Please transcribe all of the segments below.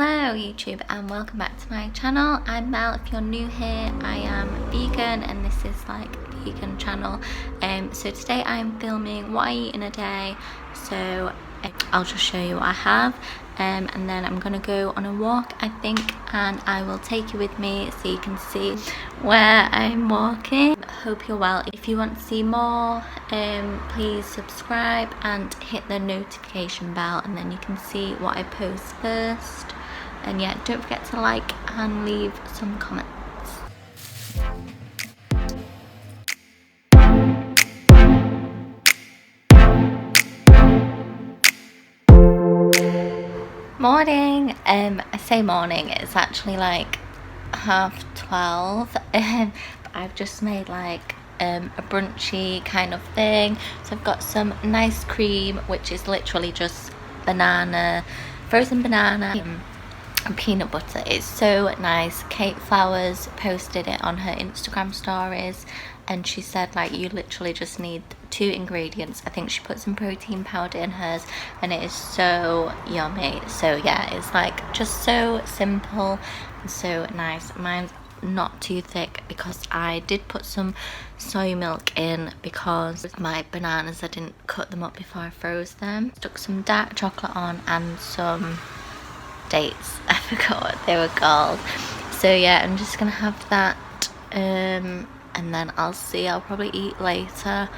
Hello YouTube and welcome back to my channel. I'm Mel. If you're new here, I am vegan and this is like a vegan channel. So today I'm filming what I eat in a day, so I'll just show you what I have, and then I'm gonna go on a walk I think, and I will take you with me so you can see where I'm walking. Hope you're well. If you want to see more, please subscribe and hit the notification bell, and then you can see what I post first. And yeah, don't forget to like and leave some comments. Morning. I say morning, it's actually like 12:30. But I've just made like a brunchy kind of thing. So I've got some nice cream, which is literally just banana, frozen banana and peanut butter. It's so nice. Kate Flowers posted it on her Instagram stories and she said like you literally just need 2 ingredients. I think she put some protein powder in hers and it is so yummy. So yeah, it's like just so simple and so nice. Mine's not too thick because I did put some soy milk in because my bananas, I didn't cut them up before I froze them. Stuck some dark chocolate on and some dates. I forgot what they were called. So yeah, I'm just gonna have that and then I'll probably eat later.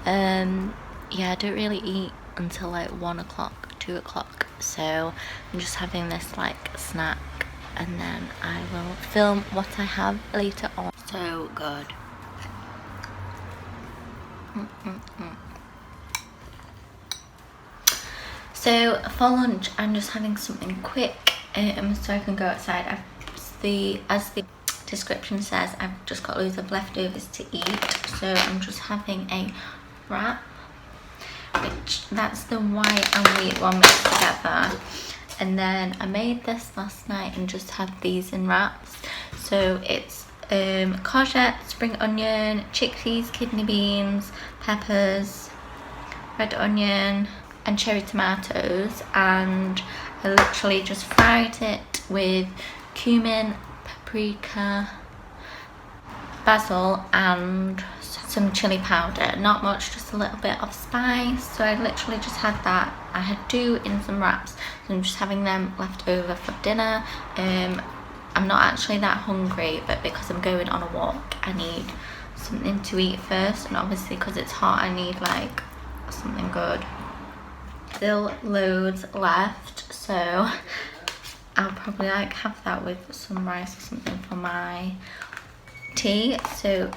Yeah, I don't really eat until like 1 o'clock, 2 o'clock, so I'm just having this like snack and then I will film what I have later on. So good. So for lunch I'm just having something quick so I can go outside. As the description says, I've just got loads of leftovers to eat, so I'm just having a wrap, which that's the white and wheat one mixed together. And then I made this last night and just had these in wraps. So it's courgette, spring onion, chickpeas, kidney beans, peppers, red onion and cherry tomatoes, and I literally just fried it with cumin, paprika, basil and some chili powder. Not much, just a little bit of spice. So I literally just had that. I had 2 in some wraps, so I'm just having them left over for dinner. I'm not actually that hungry, but because I'm going on a walk I need something to eat first, and obviously because it's hot I need like something good. Still loads left, so I'll probably like have that with some rice or something for my tea. So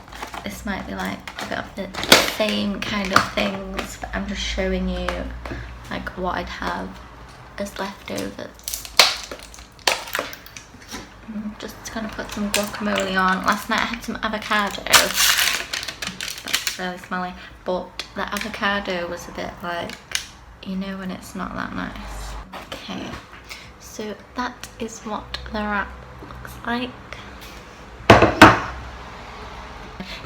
this might be like a bit of the same kind of things, but I'm just showing you like what I'd have as leftovers. I'm just gonna put some guacamole on. Last night I had some avocado. That's really smelly, but the avocado was a bit like, you know, when it's not that nice. Okay, so that is what the wrap looks like.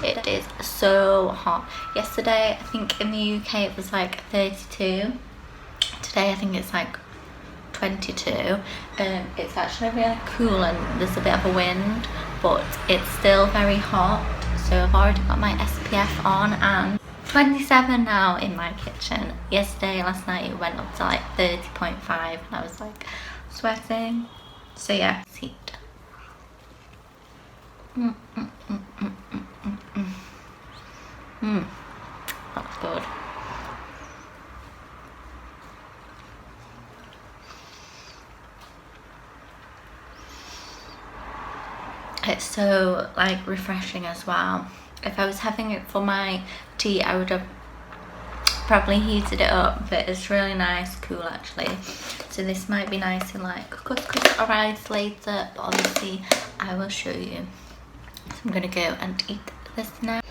It is so hot. Yesterday I think in the UK it was like 32. Today I think it's like 22. It's actually really cool and there's a bit of a wind, but it's still very hot. So I've already got my SPF on and 27 now in my kitchen. Last night it went up to like 30.5 and I was like sweating. So yeah, heat. That's good. It's so like refreshing as well. If I was having it for my tea I would have probably heated it up, but it's really nice, cool actually. So this might be nice in like couscous or rice later, but obviously I will show you. So I'm gonna go and eat this now.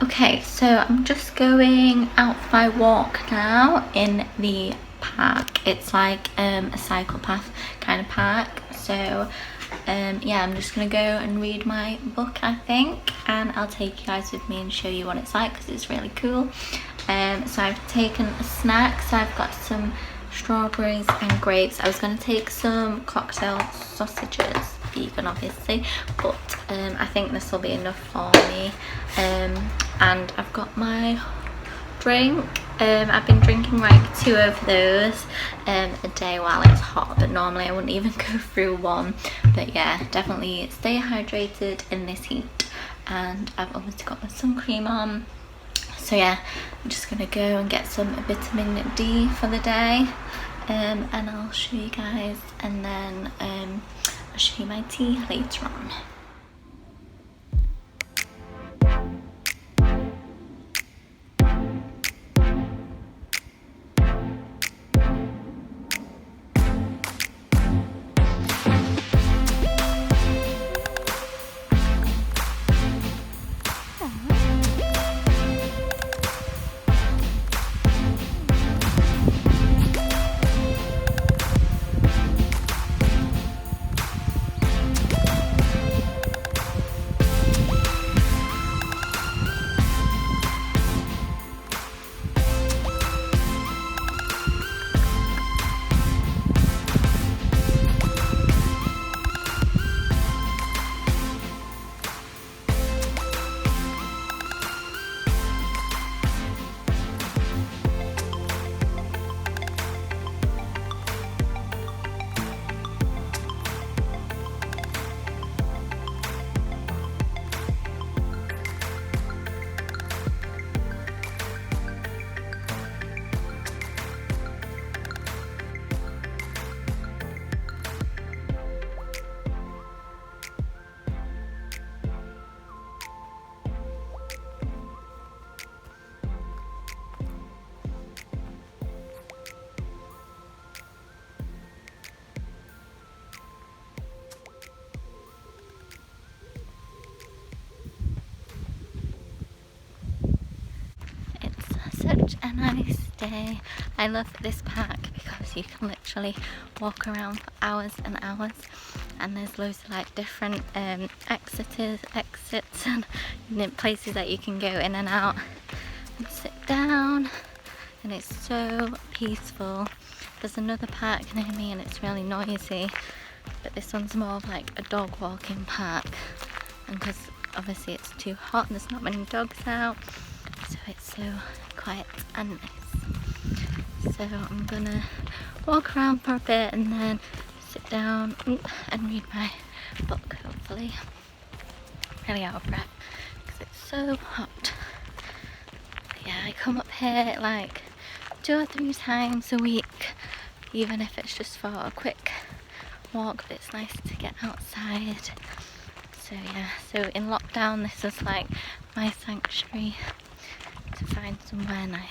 Okay, so I'm just going out for my walk now in the park. It's like a cycle path kind of park. So yeah, I'm just gonna go and read my book I think, and I'll take you guys with me and show you what it's like because it's really cool. So I've taken a snack, so I've got some strawberries and grapes. I was going to take some cocktail sausages, vegan obviously, but I think this will be enough for me. And I've got my drink. I've been drinking like 2 of those a day while it's hot, but normally I wouldn't even go through one. But yeah, definitely stay hydrated in this heat. And I've obviously got my sun cream on. So yeah, I'm just gonna go and get some vitamin D for the day, and I'll show you guys, and then I'll show you my tea later on. Such a nice day. I love this park because you can literally walk around for hours and hours, and there's loads of like different exits and places that you can go in and out and sit down, and it's so peaceful. There's another park near me and it's really noisy, but this one's more of like a dog walking park, and because obviously it's too hot and there's not many dogs out, so it's so quiet and nice. So I'm gonna walk around for a bit and then sit down and read my book, hopefully. I'm really out of breath because it's so hot. But yeah, I come up here like 2 or 3 times a week, even if it's just for a quick walk, but it's nice to get outside. So yeah, so in lockdown this is like my sanctuary to find somewhere nice.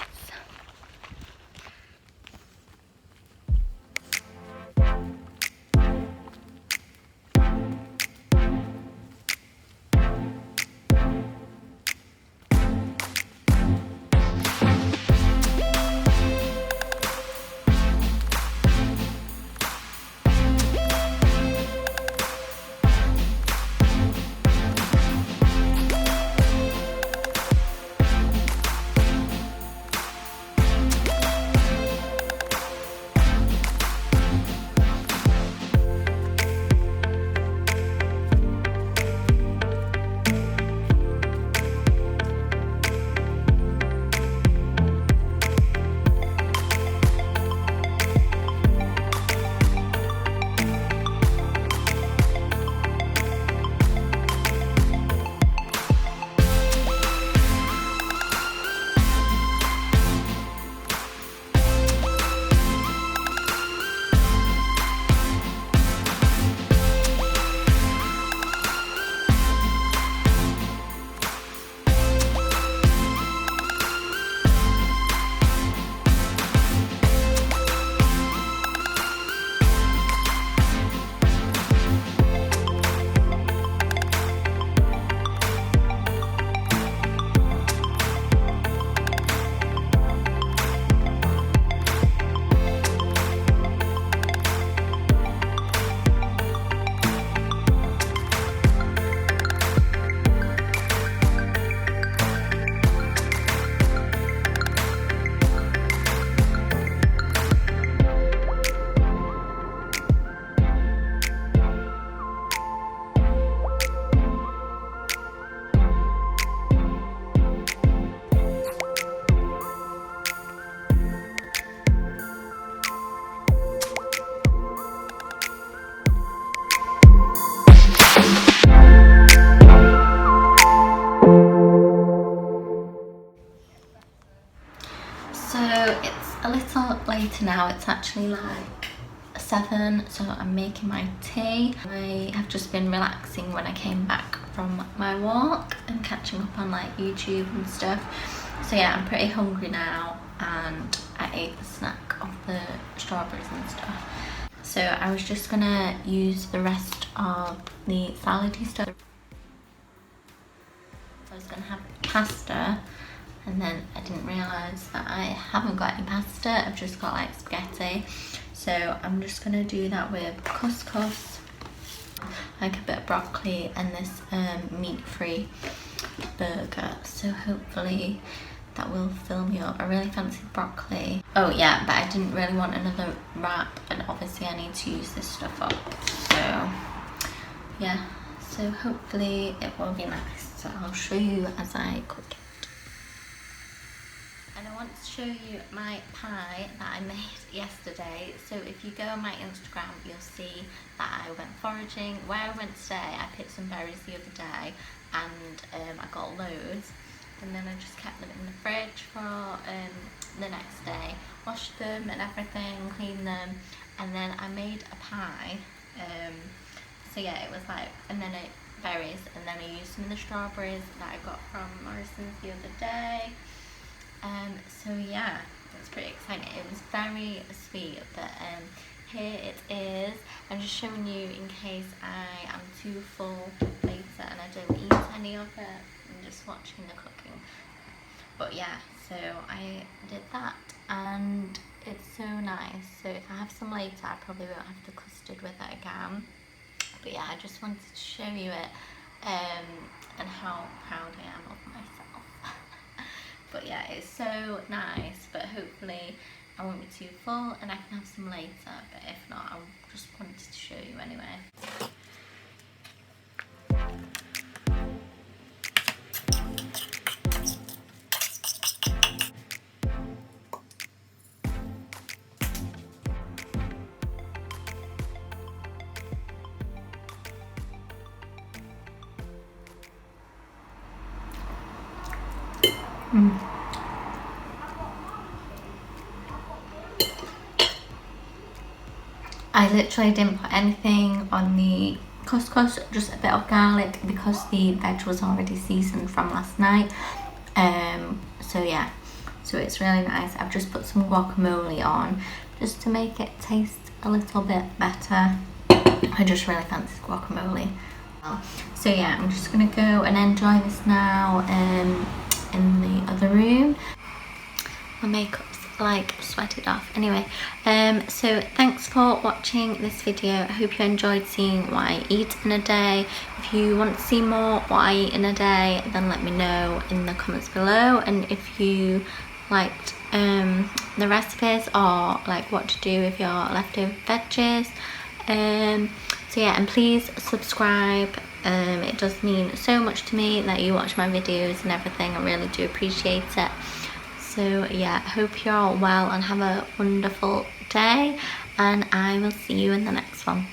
later now. It's actually like 7, so I'm making my tea. I have just been relaxing when I came back from my walk and catching up on like YouTube and stuff. So yeah, I'm pretty hungry now, and I ate the snack of the strawberries and stuff. So I was just gonna use the rest of the salady stuff. I was gonna have pasta, and then I didn't realise that I haven't got any pasta. I've just got like spaghetti. So I'm just gonna do that with couscous, like a bit of broccoli, and this meat-free burger. So hopefully that will fill me up. I really fancy broccoli. Oh yeah, but I didn't really want another wrap, and obviously I need to use this stuff up. So yeah, so hopefully it will be nice. So I'll show you as I cook it. And I want to show you my pie that I made yesterday. So if you go on my Instagram, you'll see that I went foraging. Where I went today, I picked some berries the other day, and I got loads. And then I just kept them in the fridge for the next day. Washed them and everything, cleaned them, and then I made a pie. So yeah, it was like, and then berries, and then I used some of the strawberries that I got from Morrisons the other day. So yeah, it's pretty exciting. It was very sweet, but here it is. I'm just showing you in case I am too full later and I don't eat any of it. I'm just watching the cooking. But yeah, so I did that, and it's so nice. So if I have some later, I probably won't have the custard with it again. But yeah, I just wanted to show you it, and how proud I am of myself. But yeah, it's so nice, but hopefully I won't be too full and I can have some later. But if not, I just wanted to show you anyway. I literally didn't put anything on the couscous, just a bit of garlic because the veg was already seasoned from last night. So yeah, so it's really nice. I've just put some guacamole on just to make it taste a little bit better. I just really fancy guacamole. So yeah, I'm just gonna go and enjoy this now in the other room. My makeup's like sweated off. Anyway, so thanks for watching this video. I hope you enjoyed seeing what I eat in a day. If you want to see more what I eat in a day, then let me know in the comments below. And if you liked the recipes, or like what to do with your leftover veggies, so yeah, and please subscribe. It does mean so much to me that you watch my videos and everything. I really do appreciate it. So yeah, hope you're all well and have a wonderful day, and I will see you in the next one.